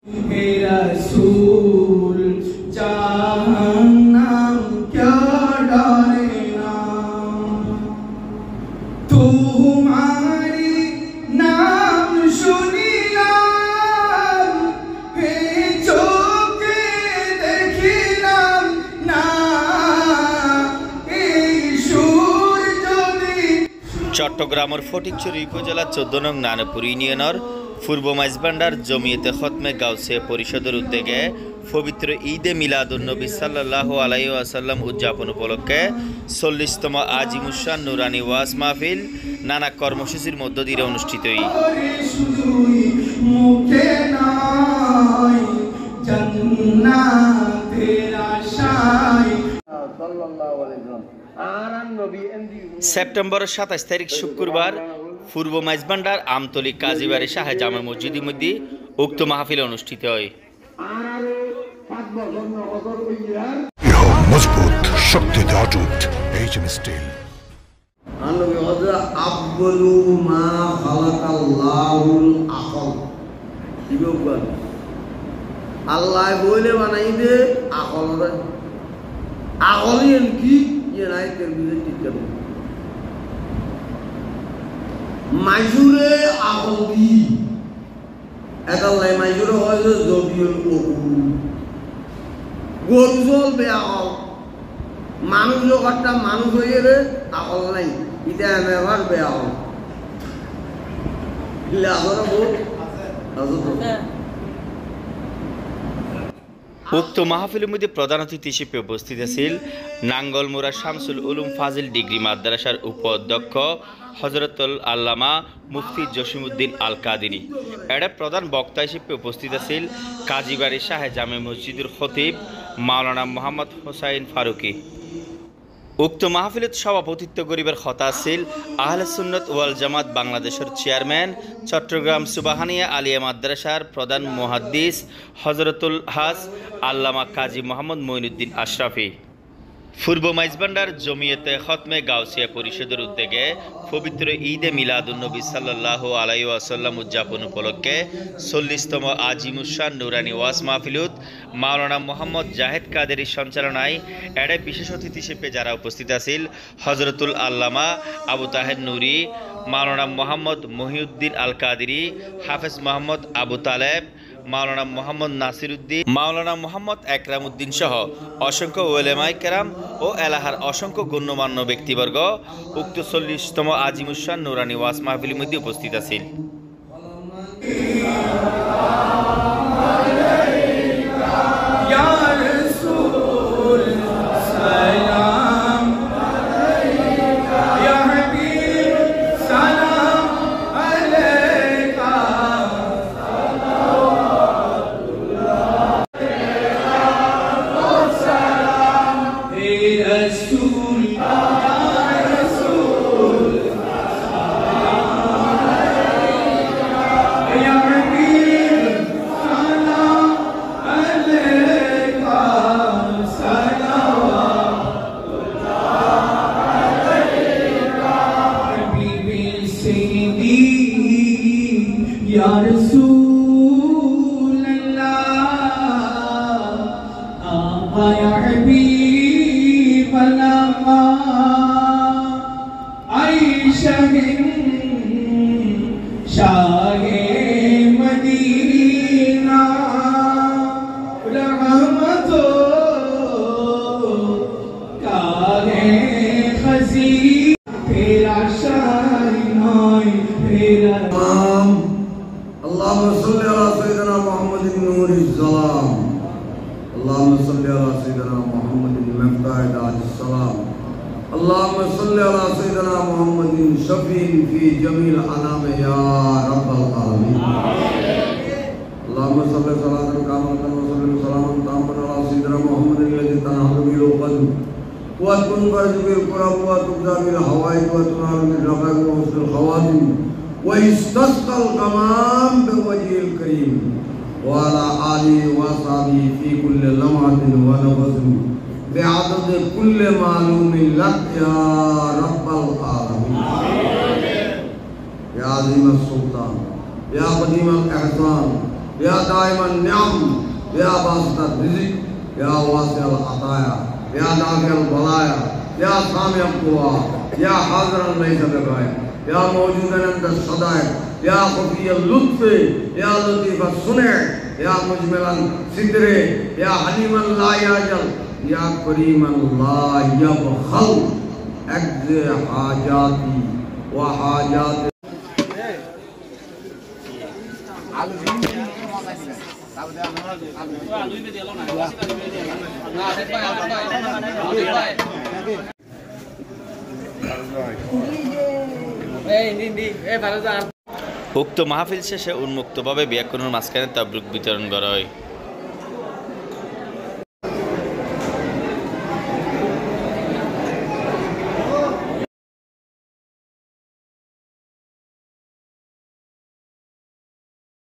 हे रसूल जहन्नम क्या डरेना तुम्हारी नाम सुनिलाम हे चोखे देखिलाम ना এই সুর যদি চট্টগ্রামের ফটিকছড়ি উপজেলা ১৪ নং নানপুর ইউনিয়নের পূর্ব মাইজবান্ডার জমিয়তে খতমে গাউসিয়া পরিষদের উদ্যোগে পবিত্র ঈদে মিলাদুন্নবী সাল্লাল্লাহু আলাইহি ওয়াসাল্লাম উদযাপন উপলক্ষে ৪০তম আজিমুশান নুরানি ওয়াজ মাহফিল নানা কর্মসূচির মধ্য দিয়ে অনুষ্ঠিত। সেপ্টেম্বর ২৭ তারিখ শুক্রবার পূর্ব মাইজবান্ডার আমতলী কাজীবাড়ি শাহে জামে মসজিদের মধ্যে উক্ত মাহফিল অনুষ্ঠিত হয়। মজবুত শক্তিতে অটুট এইচএম স্টিল আব্বালু মা খালাকাল্লাহুল আকল আল্লাহ বলে বানাইবে আকল আকল কি নাই তেলবিজে ঠিক করে মাইজুরে আকল কি একাল্লাই মাইজুরে হয় যে জবিউল ওকুল গরু চলবে আকল মানুষ লোকটা মানুষ হয়ে রে আকল নাই এটা ব্যবহার বে আকল উক্ত মাহফিলের মধ্যে প্রধান অতিথি হিসেবে উপস্থিত আছেন নাঙ্গলমুরা শামসুল উলুম ফাজিল ডিগ্রি মাদ্রাসার উপাধ্যক্ষ হযরতুল আল্লামা মুফতি জসিমউদ্দিন আল কাদিনী। এর প্রধান বক্তা হিসেবে উপস্থিত আছেন কাজীবাড়ি শাহে জামে মসজিদের খতিব মাওলানা মোহাম্মদ হোসাইন ফারুকি। উক্ত মাহফিলত সভাপতিত্ব করিবার কথা আছিল আহলে সুন্নাত ওয়াল জামাত বাংলাদেশের চেয়ারম্যান চট্টগ্রাম সুবাহানিয়া আলিয়া মাদ্রাসার প্রধান মুহাদ্দিস হযরতুল হাজ আল্লামা কাজী মোহাম্মদ মঈনুদ্দিন আশরাফি। পূর্ব মাইজবান্ডার জমিয়তে খতমে গাউসিয়া পরিষদের উদ্যোগে পবিত্র ঈদে মিলাদুন্নবী সাল্লাল্লাহু আলাইহি ওয়াসাল্লাম উদযাপন উপলক্ষে ৪০তম আজিমুশান নুরানি ওয়াজ মাহফিলত মাওলানা মোহাম্মদ জাহেদ কাদেরীর সঞ্চালনায় এর বিশেষ অতিথি হিসেবে যারা উপস্থিত আছেন হযরতুল আল্লামা আবু তাহের নুরি, মাওলানা মোহাম্মদ মহিউদ্দিন আল কাদেরী, হাফেজ মোহাম্মদ আবু তালেব, মাওলানা মোহাম্মদ নাসিরউদ্দিন, মাওলানা মোহাম্মদ একরামউদ্দিন সহ অসংখ্য উলামায়ে কেরাম ও এলাহার অসংখ্য গণ্যমান্য ব্যক্তিবর্গ উক্ত ৪০তম আজিমুশান নুরানি ওয়াজ মাহফিলের মধ্যে উপস্থিত আছেন। या रसूल अल्लाह आका या हबीब अल्लाह आयशा शाहे मदीना रहमतो काहे खजी तेरा शान तेरा اللهم صل على سيدنا محمد نور الظلام اللهم صل على سيدنا محمد مفتاح دار السلام اللهم صل على سيدنا محمد شفيع في جميع الانام يا رب العالمين اللهم صل صلاه كامله وسلم سلاما تاما على سيدنا محمد الذي تنحل به العقد وتنفرج به الكرب وتبدى به الحوائج وتنال بالرفاق وحسن الخواتم ويستسقى الغمام بوجه الكريم وعلى آله وصحبه في كل لمحة ونفس بعدد كل معلوم لك يا رب العالمين يا عظيم السلطان يا قديم الإحسان या दाइमन न्याम या बासता रिज़िक या वासिअल अताया या नाफ़िअल बलाया या सामिअल कुवा या हाज़िरन लैसा बिगाया या मौजूदन अंदर सदाए या खुफियल लुत्फ़े या लतीफ़ सुने या मुजमिलन सितरे या हलीमन ला याजल या करीमन ला यबखल अक़्ज़े हाजाती व हाजात উক্ত মাহফিল শেষে উন্মুক্তভাবে ব্যাকরণের মাঝখানে তাবরুক বিতরণ করা হয়।